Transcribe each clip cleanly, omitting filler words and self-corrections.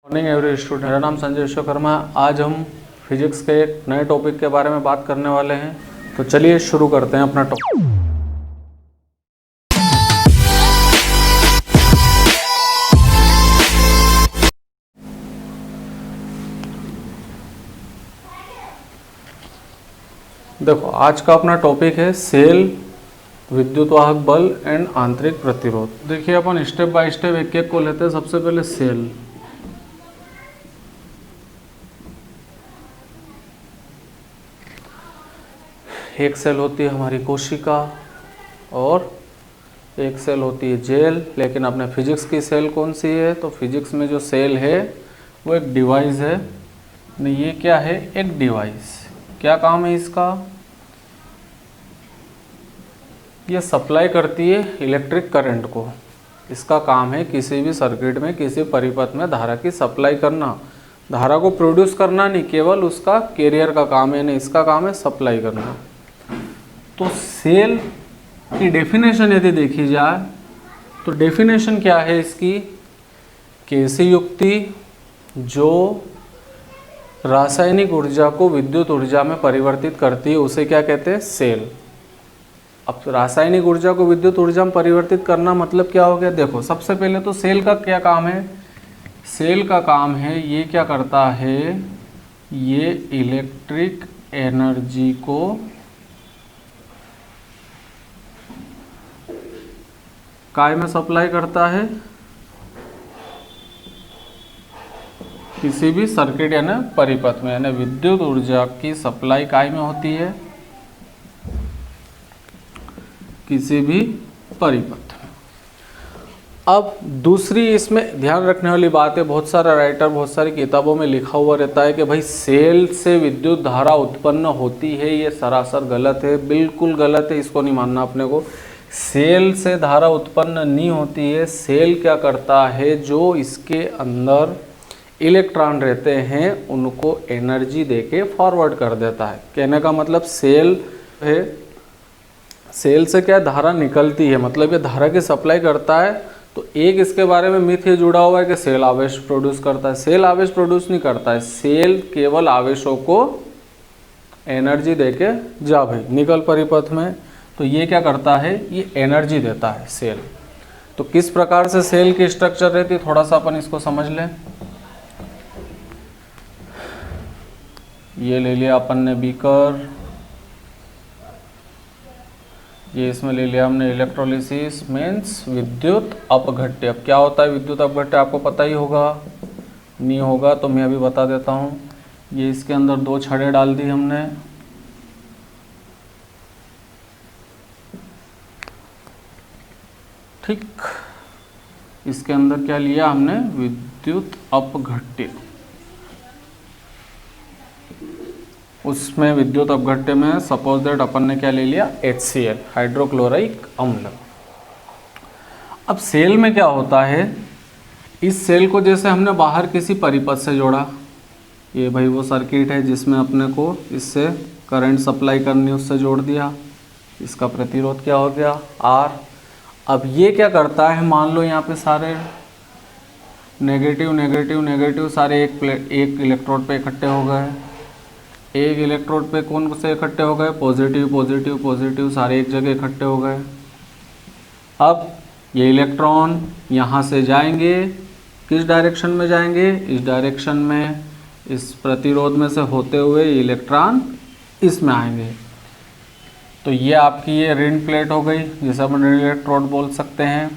Morning every student, मेरा नाम संजय विश्वकर्मा है। आज हम फिजिक्स के एक नए टॉपिक के बारे में बात करने वाले हैं। तो चलिए शुरू करते हैं अपना टॉपिक। देखो, आज का अपना टॉपिक है सेल, विद्युतवाहक बल एंड आंतरिक प्रतिरोध। देखिए, अपन स्टेप बाय स्टेप एक एक को लेते हैं। सबसे पहले सेल। एक सेल होती है हमारी कोशिका और एक सेल होती है जेल। लेकिन अपने फिजिक्स की सेल कौन सी है? तो फिजिक्स में जो सेल है वो एक डिवाइस है। नहीं, ये क्या है? एक डिवाइस। क्या काम है इसका? ये सप्लाई करती है इलेक्ट्रिक करंट को। इसका काम है किसी भी सर्किट में, किसी परिपथ में धारा की सप्लाई करना। धारा को प्रोड्यूस करना नहीं, केवल उसका कैरियर का काम है। नहीं, इसका काम है सप्लाई करना। तो सेल की डेफिनेशन यदि देखी जाए तो डेफिनेशन क्या है इसकी? कि ऐसी युक्ति जो रासायनिक ऊर्जा को विद्युत ऊर्जा में परिवर्तित करती है उसे क्या कहते हैं? सेल। अब रासायनिक ऊर्जा को विद्युत ऊर्जा में परिवर्तित करना मतलब क्या हो गया? देखो, सबसे पहले तो सेल का क्या काम है? सेल का काम है, ये क्या करता है? ये इलेक्ट्रिक एनर्जी को काय में सप्लाई करता है, किसी भी सर्किट यानी परिपथ में। यानी विद्युत ऊर्जा की सप्लाई काय में होती है? किसी भी परिपथ में। अब दूसरी इसमें ध्यान रखने वाली बात है, बहुत सारा राइटर बहुत सारी किताबों में लिखा हुआ रहता है कि भाई सेल से विद्युत धारा उत्पन्न होती है। ये सरासर गलत है, बिल्कुल गलत है। इसको नहीं मानना अपने को। सेल से धारा उत्पन्न नहीं होती है। सेल क्या करता है? जो इसके अंदर इलेक्ट्रॉन रहते हैं उनको एनर्जी देके फॉरवर्ड कर देता है। कहने का मतलब सेल है, सेल से क्या धारा निकलती है, मतलब ये धारा की सप्लाई करता है। तो एक इसके बारे में मिथ ये जुड़ा हुआ है कि सेल आवेश प्रोड्यूस करता है। सेल आवेश प्रोड्यूस नहीं करता है। सेल केवल आवेशों को एनर्जी देके जा भाई निकल परिपथ में। तो ये क्या करता है? ये एनर्जी देता है सेल। तो किस प्रकार से सेल की स्ट्रक्चर रहती है, थोड़ा सा अपन इसको समझ लें। ये ले लिया अपन ने बीकर, ये इसमें ले लिया हमने इलेक्ट्रोलिसिस मीन्स विद्युत अपघट्य। अब क्या होता है विद्युत अपघट्य? आपको पता ही होगा, नहीं होगा तो मैं अभी बता देता हूँ। ये इसके अंदर दो छड़ें डाल दी हमने, ठीक। इसके अंदर क्या लिया हमने? विद्युत अपघट्य। उसमें विद्युत अपघट्य में सपोज दैट अपन ने क्या ले लिया? HCl, हाइड्रोक्लोराइक अम्ल। अब सेल में क्या होता है? इस सेल को जैसे हमने बाहर किसी परिपथ से जोड़ा, ये भाई वो सर्किट है जिसमें अपने को इससे करंट सप्लाई करनी, उससे जोड़ दिया। इसका प्रतिरोध क्या हो गया? R। अब ये क्या करता है? मान लो यहाँ पे सारे नेगेटिव नेगेटिव नेगेटिव सारे एक इलेक्ट्रोड पे इकट्ठे हो गए। एक इलेक्ट्रोड पे कौन से इकट्ठे हो गए? पॉजिटिव पॉजिटिव पॉजिटिव, सारे एक जगह इकट्ठे हो गए। अब ये इलेक्ट्रॉन यहाँ से जाएंगे, किस डायरेक्शन में जाएंगे? इस डायरेक्शन में। इस प्रतिरोध में से होते हुए इलेक्ट्रॉन इसमें आएंगे। तो ये आपकी ये ऋण प्लेट हो गई, जिसे अपन ऋण इलेक्ट्रोड बोल सकते हैं।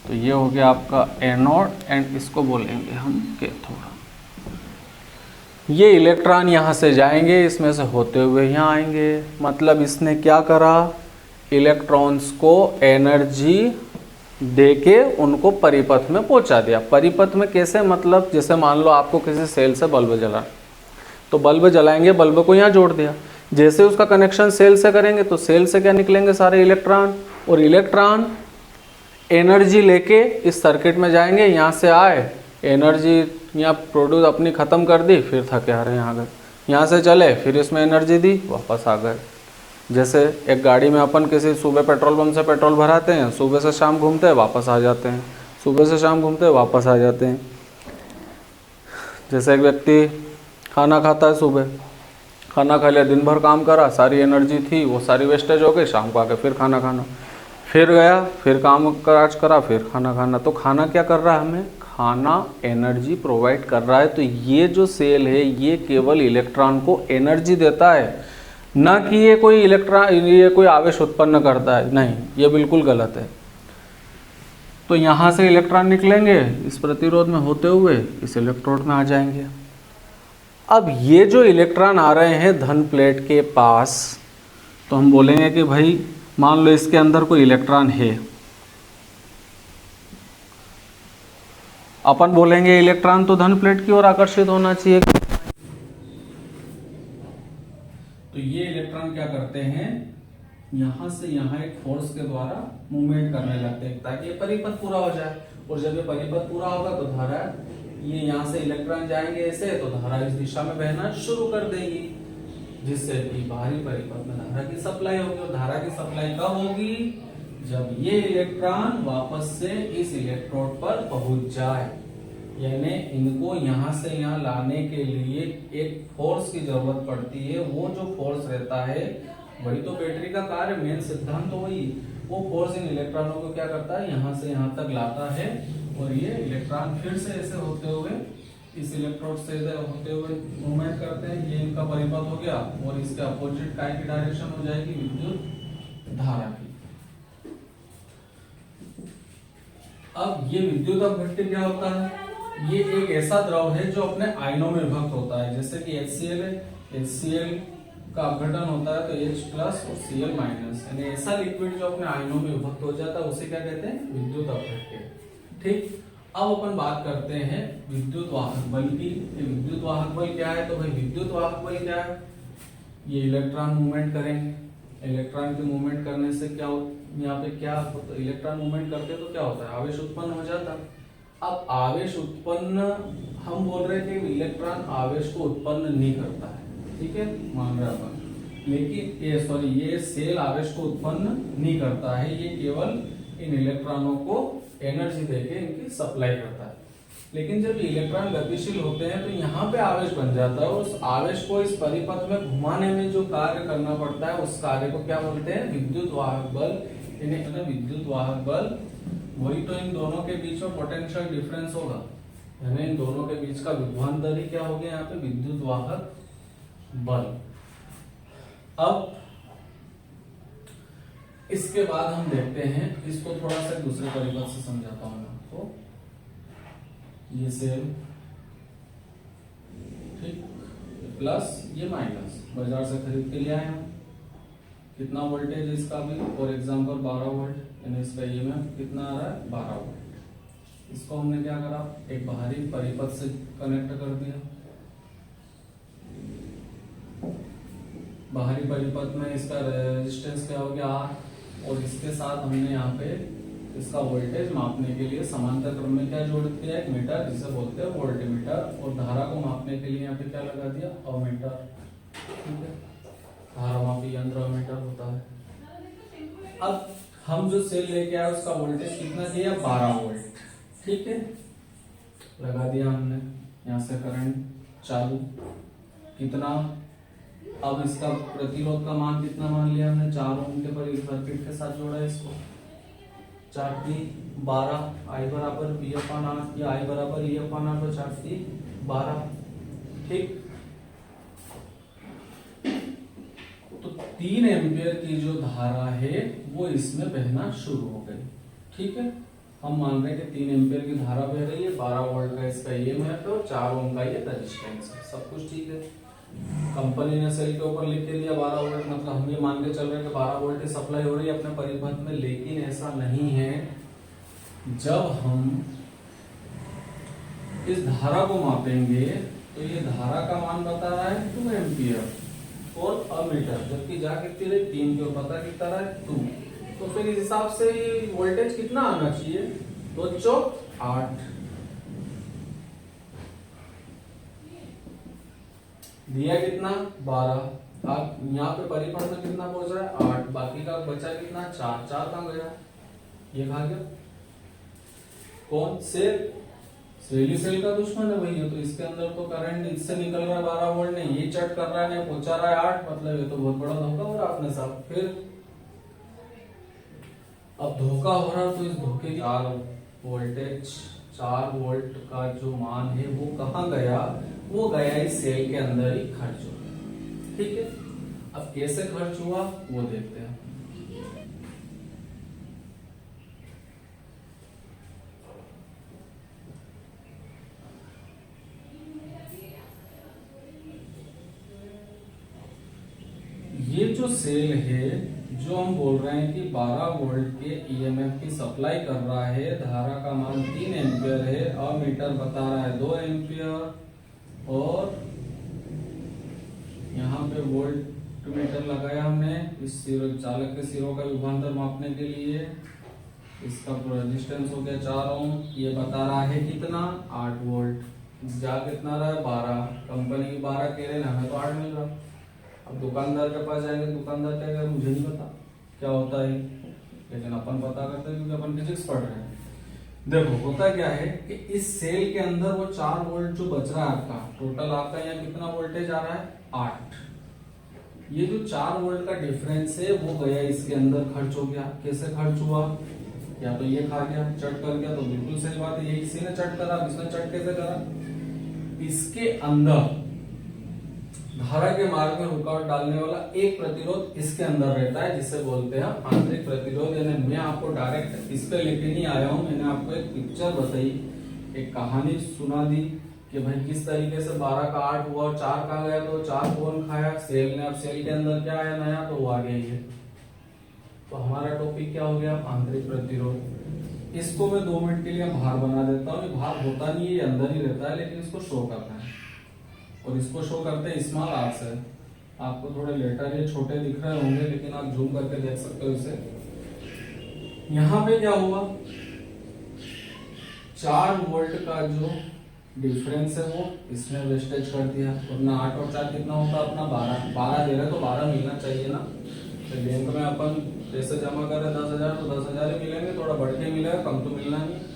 तो ये हो गया आपका एनोड एंड इसको बोलेंगे हम कैथोड। ये इलेक्ट्रॉन यहाँ से जाएंगे, इसमें से होते हुए यहाँ आएंगे। मतलब इसने क्या करा? इलेक्ट्रॉन्स को एनर्जी देके उनको परिपथ में पहुँचा दिया। परिपथ में कैसे? मतलब जैसे मान लो आपको किसी सेल से बल्ब जला, तो बल्ब जलाएंगे, बल्ब को यहाँ जोड़ दिया। जैसे उसका कनेक्शन सेल से करेंगे तो सेल से क्या निकलेंगे? सारे इलेक्ट्रॉन। और इलेक्ट्रॉन एनर्जी लेके इस सर्किट में जाएंगे। यहाँ से आए, एनर्जी यहाँ प्रोड्यूस अपनी ख़त्म कर दी, फिर थके आ रहे हैं आ गए। यहाँ से चले, फिर इसमें एनर्जी दी, वापस आ गए। जैसे एक गाड़ी में अपन किसी सुबह पेट्रोल पंप से पेट्रोल भराते हैं, सुबह से शाम घूमते हैं, वापस आ जाते हैं, सुबह से शाम घूमते हैं, वापस आ जाते हैं। जैसे एक व्यक्ति खाना खाता है, सुबह खाना खा लिया, दिन भर काम करा, सारी एनर्जी थी वो सारी वेस्टेज हो गई, शाम को आके फिर खाना खाना, फिर गया, फिर काम काज करा, फिर खाना खाना। तो खाना क्या कर रहा है हमें? खाना एनर्जी प्रोवाइड कर रहा है। तो ये जो सेल है ये केवल इलेक्ट्रॉन को एनर्जी देता है, ना कि ये कोई आवेश उत्पन्न करता है, नहीं, ये बिल्कुल गलत है। तो यहाँ से इलेक्ट्रॉन निकलेंगे, इस प्रतिरोध में होते हुए इस इलेक्ट्रोड में आ जाएंगे। अब ये जो इलेक्ट्रॉन आ रहे हैं धन प्लेट के पास, तो हम बोलेंगे कि भाई मान लो इसके अंदर कोई इलेक्ट्रॉन है, अपन बोलेंगे इलेक्ट्रॉन तो धन प्लेट की ओर आकर्षित होना चाहिए। तो ये इलेक्ट्रॉन क्या करते हैं, यहां से यहां एक फोर्स के द्वारा मूवमेंट करने लगते हैं ताकि ये परिपथ पूरा हो जाए। और जब ये परिपथ पूरा होगा तो धारा, ये यहां से इलेक्ट्रॉन जाएंगे ऐसे, तो धारा इस दिशा में बहना शुरू कर देगी, जिससे कि बाहरी परिपथ में धारा की सप्लाई होगी। और धारा की सप्लाई कब होगी? जब ये इलेक्ट्रॉन वापस से इस इलेक्ट्रोड पर पहुंच जाए, यानी इनको यहां से यहां लाने के लिए एक फोर्स की जरूरत पड़ती है। वो जो फोर्स रहता है वही तो बैटरी का कार्य, मेन सिद्धांत तो वही। वो फोर्स इन इलेक्ट्रॉनों को क्या करता है, यहां से यहां तक लाता है, और ये इलेक्ट्रॉन फिर से ऐसे होते हुए इस इलेक्ट्रोड से इधर होते हुए मूवमेंट करते हैं। ये इनका परिपथ हो गया, और इसके अपोजिट काय की डायरेक्शन हो जाएगी, विद्युत धारा की। अब ये विद्युत अपघट्य क्या होता है? ये एक ऐसा द्रव है जो अपने आयनों में विभक्त होता है। जैसे कि HCl है, HCl का अपघटन होता है तो H प्लस और Cl माइनस, यानी ऐसा लिक्विड जो अपने आयनों में विभक्त हो जाता है उसे क्या कहते हैं? विद्युत अपघट्य। ठीक, अब अपन बात करते हैं विद्युत वाहक बल की। विद्युत वाहक बल क्या है? तो भाई विद्युत वाहक बल क्या है? ये इलेक्ट्रॉन मूवमेंट करेंगे, इलेक्ट्रॉन के मूवमेंट करने से क्या यहाँ पे क्या होता है? इलेक्ट्रॉन मूवमेंट करते तो क्या होता है? आवेश उत्पन्न हो जाता है। अब आवेश उत्पन्न, हम बोल रहे हैं कि इलेक्ट्रॉन आवेश को उत्पन्न नहीं करता है, ठीक है, मान रहे अपन, लेकिन ये सेल आवेश को उत्पन्न नहीं करता है, ये केवल इन इलेक्ट्रॉनों को एनर्जी देके इनकी सप्लाई करता है। लेकिन जब इलेक्ट्रॉन गतिशील होते हैं तो यहाँ पे आवेश बन जाता है, और उस आवेश को इस परिपथ में घुमाने में जो कार्य करना पड़ता है उस कार्य को क्या बोलते हैं? विद्युत वाहक बल। विद्युत वाहक बल वही तो इन दोनों के बीच में पोटेंशियल डिफरेंस होगा, यानी इन दोनों के बीच का विभवांतर ही क्या हो गया यहाँ पे? विद्युत वाहक बल। अब इसके बाद हम देखते हैं, इसको थोड़ा सा दूसरे परिपथ से समझाता हूं मैं आपको। ये सेल, ठीक, प्लस ये माइनस, बाजार से खरीद के लिया है। कितना वोल्टेज है इसका भी? फॉर एग्जांपल 12 वोल्ट, यानी इसका ईएमएफ कितना आ रहा है? 12 वोल्ट। इसको हमने क्या करा? एक बाहरी परिपथ से कनेक्ट कर दिया। बाहरी परिपथ में इसका रेजिस्टेंस क्या हो गया? R, और इसके साथ हमने यहाँ पे इसका वोल्टेज मापने के लिए समांतर क्रम में क्या जोड़ दिया? एक मीटर, जिसे बोलते हैं वोल्टमीटर। और धारा को मापने के लिए यहाँ पे क्या लगा दिया? अमीटर, ठीक है, धारा मापी यंत्र अमीटर होता है। अब हम जो सेल लेके आए उसका वोल्टेज कितना दिया? 12 वोल्ट, ठीक है, लगा दिया हमने। यहाँ से करंट चालू, कितना? अब इसका प्रतिरोध का मान कितना मान लिया हमने? 4 ओम के पर सर्किट के साथ जोड़ा है इसको। 4 × 12, I बराबर V/R, या I बराबर E/R, तो 4 × 12, ठीक। तो 3 एम्पियर की जो धारा है वो इसमें बहना शुरू हो गई, ठीक है। हम मान रहे हैं कि 3 एम्पियर की धारा बह रही है, 12 वोल्ट का इसका ईएमएफ है और 4 ओम का ये रेजिस्टेंस है, सब कुछ ठीक है। कंपनी ने सेल के ऊपर लिख के दिया 12 वोल्ट, मतलब हम ये मान के चल रहे हैं कि 12 वोल्ट की सप्लाई हो रही है अपने परिपथ में, लेकिन ऐसा नहीं है। जब हम इस धारा को मापेंगे तो ये धारा का मान बता रहा है 2 एम्पियर और अमीटर, जबकि जा कितनी रही? 3 के पता कितना रहा है? 2। तो फिर इस हिसाब से वोल्टेज कितना आना चाहिए? 2 चौक 8, दिया कितना? 12। अब यहाँ पे परिपथ में कितना पहुंच रहा है? 8, बाकी का बचा कितना? 4 कहाँ गया? ये खा गया कौन? सेल ही सेल का दुश्मन है भैया, तो इसके अंदर तो करंट इससे निकल रहा है 12 वोल्ट, नहीं ये चट कर रहा है, नहीं पहुंचा रहा है 8, मतलब ये तो बहुत बड़ा धोखा हो रहा है अपने साथ। फिर अब धोखा हो रहा तो इस धोखे की 4 वोल्टेज 4 वोल्ट का जो मान है वो कहाँ गया, वो गया इस सेल के अंदर ही खर्च हो गया। ठीक है, अब कैसे खर्च हुआ वो देखते हैं। ये जो सेल है, जो हम बोल रहे हैं कि 12 वोल्ट के ईएमएफ की सप्लाई कर रहा है, धारा का मान 3 एम्पियर है, अमीटर बता रहा है 2 एम्पियर, और यहाँ पे वोल्ट मीटर लगाया हमने इस सिरों चालक के सिरों का विभवांतर मापने के लिए। इसका रेजिस्टेंस हो गया 4 ओम, ये बता रहा है कितना 8 वोल्ट, जा कितना रहा है 12, कंपनी की 12 कह रहे हैं, हमें तो 8 मिल रहा। अब दुकानदार के पास जाएंगे, दुकानदार क्या कहेगा, मुझे नहीं पता क्या होता है, लेकिन अपन पता करते हैं क्योंकि अपन फिजिक्स पढ़ रहे हैं। देखो होता क्या है कि इस सेल के अंदर वो 4 वोल्ट जो बच रहा है आपका, टोटल आपका यहाँ कितना वोल्टेज आ रहा है 8, ये जो 4 वोल्ट का डिफरेंस है वो गया इसके अंदर खर्च हो गया। कैसे खर्च हुआ, या तो ये खा गया चट कर गया, तो बिल्कुल सही बात है, ये किसी ने चट करा, इसने चट कैसे करा, इसके अंदर धारा के मार्ग में रुकावट डालने वाला एक प्रतिरोध इसके अंदर रहता है, जिसे बोलते हैं आंतरिक प्रतिरोध। यानी मैं आपको डायरेक्ट इस पे लेके नहीं आया हूं, मैंने आपको एक पिक्चर बताई, एक कहानी सुना दी कि भाई किस तरीके से 12 का 8 हुआ और 4 का गया, तो 4 कौन खाया, सेल ने। अब सेल के अंदर क्या आया नया, तो वो आ गया ये। तो हमारा टॉपिक क्या हो गया, आंतरिक प्रतिरोध। इसको मैं 2 मिनट के लिए भार बना देता हूँ, भार होता नहीं है, ये अंदर ही रहता है, लेकिन इसको शो करना है, और इसको शो करते हैं स्मॉल आर से। आपको थोड़े लेटर ये छोटे दिख रहे होंगे, लेकिन आप जूम करके देख सकते हो इसे। यहाँ पे क्या हुआ, 4 वोल्ट का जो डिफरेंस है वो इसने वेस्टेज कर दिया, वरना 8 और 4 कितना होता अपना 12 दे रहे तो 12 मिलना चाहिए ना। तो बैंक में अपन पैसे जमा कर रहे 10,000, तो 10,000 ही मिलेंगे, थोड़ा बढ़ के मिलेगा, कम तो मिलना नहीं।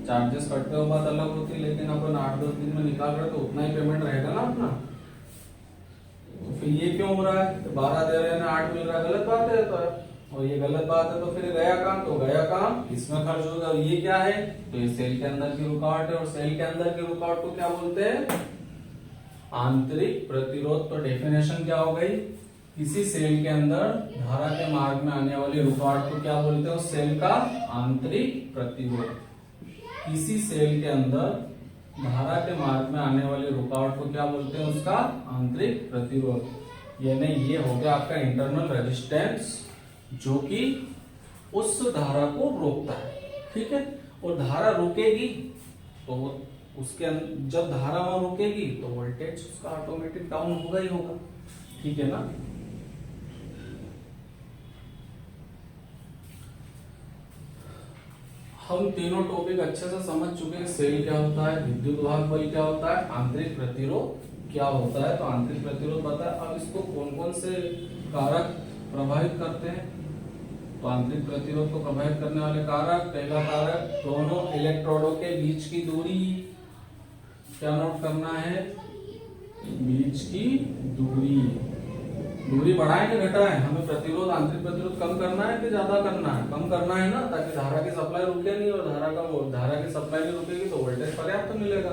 चार्जेस कटते हो बात अलग होती है, लेकिन अपन 8-10 दिन में निकाल रहे तो उतना ही पेमेंट रहेगा ना अपना। तो फिर ये क्यों हो रहा है, 12 दे रहे हैं 8 मिल रहा है, गलत बात है। तो और ये गलत बात है, तो फिर गया काम, तो गया काम इसमें खर्च होगा। और ये क्या है, तो ये सेल के अंदर की रुकावट है, और सेल के अंदर की रुकावट को क्या बोलते हैं, आंतरिक प्रतिरोध। तो डेफिनेशन क्या हो गई, किसी सेल के अंदर धारा के मार्ग में आने वाली रुकावट को क्या बोलते हैं, उस सेल का आंतरिक प्रतिरोध। किसी सेल के अंदर धारा के मार्ग में आने वाली रुकावट को क्या बोलते हैं, उसका आंतरिक प्रतिरोध। यानी ये हो गया आपका इंटरनल रेजिस्टेंस, जो कि उस धारा को रोकता है। ठीक है, और धारा रुकेगी तो उसके जब धारा वहां रुकेगी तो वोल्टेज उसका ऑटोमेटिक डाउन होगा ही होगा। ठीक है ना। हम तीनों टॉपिक अच्छे से समझ चुके हैं, सेल क्या होता है, विद्युत वाहक बल क्या होता है, आंतरिक प्रतिरोध क्या होता है। तो आंतरिक प्रतिरोध पता है, अब इसको कौन कौन से कारक प्रभावित करते हैं। तो आंतरिक प्रतिरोध को प्रभावित करने वाले कारक, पहला कारक दोनों इलेक्ट्रोडों के बीच की दूरी। क्या नोट करना है, बीच की दूरी। दूरी बढ़ाएं कि घटाएं, हमें प्रतिरोध आंतरिक प्रतिरोध कम करना है कि ज्यादा करना है, कम करना है ना, ताकि धारा की सप्लाई रुके नहीं, और धारा की सप्लाई नहीं रुकेगी तो वोल्टेज पर्याप्त मिलेगा।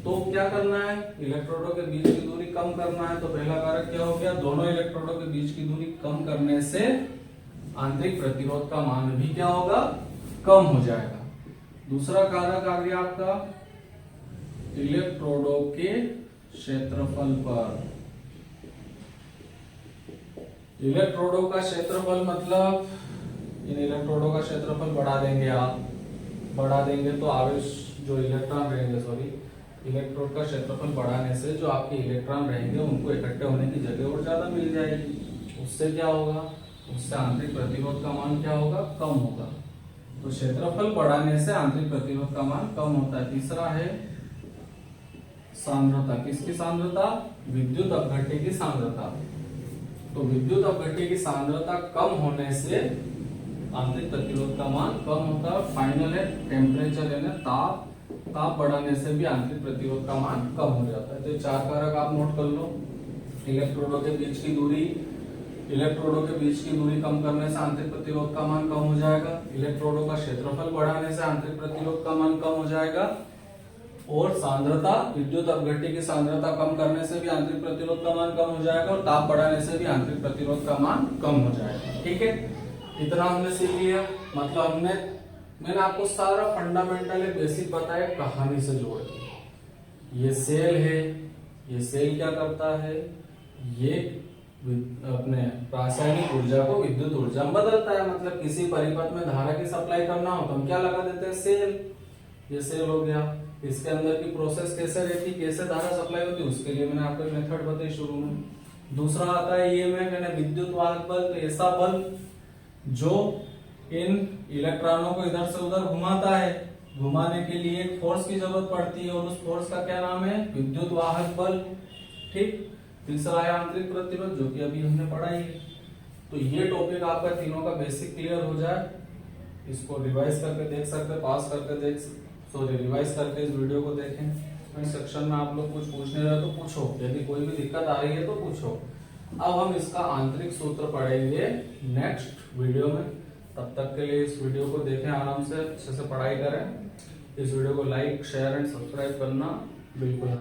तो क्या करना है, इलेक्ट्रोडों के बीच की दूरी कम करना है। तो पहला कारक क्या हो गया, दोनों इलेक्ट्रोडों के बीच की दूरी कम करने से आंतरिक प्रतिरोध का मान भी क्या होगा, कम हो जाएगा। दूसरा कारक आ गया आपका इलेक्ट्रोडों के क्षेत्रफल पर। इलेक्ट्रोडों का क्षेत्रफल मतलब इन इलेक्ट्रोडों का क्षेत्रफल बढ़ा देंगे आप, बढ़ा देंगे तो आवेश जो इलेक्ट्रॉन रहेंगे, सॉरी इलेक्ट्रोड का क्षेत्रफल बढ़ाने से जो आपके इलेक्ट्रॉन रहेंगे उनको इकट्ठे होने की जगह और ज्यादा मिल जाएगी। उससे क्या होगा, उससे आंतरिक प्रतिरोध का मान क्या होगा, कम होगा। तो क्षेत्रफल बढ़ाने से आंतरिक प्रतिरोध का मान कम होता है। तीसरा है सांद्रता। किसकी सांद्रता, विद्युत अपघट्य की सांद्रता। तो विद्युत अपघट्य की सांद्रता कम होने से आंतरिक प्रतिरोध का मान कम होता है। फाइनल है टेम्परेचर, यानी ताप ताप बढ़ाने से भी आंतरिक प्रतिरोध का मान कम हो जाता है। तो 4 कारक आप नोट कर लो। इलेक्ट्रोडों के बीच की दूरी, इलेक्ट्रोडों के बीच की दूरी कम करने से आंतरिक प्रतिरोध का मान कम हो जाएगा। इलेक्ट्रोडों का क्षेत्रफल बढ़ाने से आंतरिक प्रतिरोध का मान कम हो जाएगा। और सांद्रता, विद्युत अपघट्य की सांद्रता कम करने से भी आंतरिक प्रतिरोध का मान कम हो जाएगा। और ताप बढ़ाने से भी आंतरिक प्रतिरोध का मान कम हो जाएगा। ठीक है, इतना हमने सीख लिया। मतलब मैंने आपको सारा फंडामेंटल बेसिक बताया कहानी से जोड़ के। ये सेल है, ये सेल क्या करता है, ये अपने रासायनिक ऊर्जा को विद्युत ऊर्जा में बदलता है। मतलब किसी परिपथ में धारा की सप्लाई करना हो तो हम क्या लगा देते हैं, सेल। ये सेल हो गया। इसके अंदर की प्रोसेस कैसे रहती, कैसे धारा सप्लाई होती, उसके लिए मैंने आपको मेथड बताई शुरू में। दूसरा आता है ईएमएफ यानी विद्युत वाहक बल। तो ऐसा बल जो इन इलेक्ट्रॉनों को इधर से उधर घुमाता है, घुमाने के लिए एक फोर्स की जरूरत पड़ती है और उस फोर्स का क्या नाम है, विद्युत वाहक बल। ठीक। तीसरा है आंतरिक प्रतिरोध, जो कि अभी हमने पढ़ा ही है। तो ये टॉपिक आपका तीनों का बेसिक क्लियर हो जाए, इसको रिवाइज करके देख सकते, पास करके रिवाइज करके इस वीडियो को देखें। इस सेक्शन में आप लोग कुछ पूछने रहे तो पूछो, यदि कोई भी दिक्कत आ रही है तो पूछो। अब हम इसका आंतरिक सूत्र पढ़ेंगे नेक्स्ट वीडियो में। तब तक के लिए इस वीडियो को देखें, आराम से अच्छे से पढ़ाई करें। इस वीडियो को लाइक, शेयर एंड सब्सक्राइब करना बिल्कुल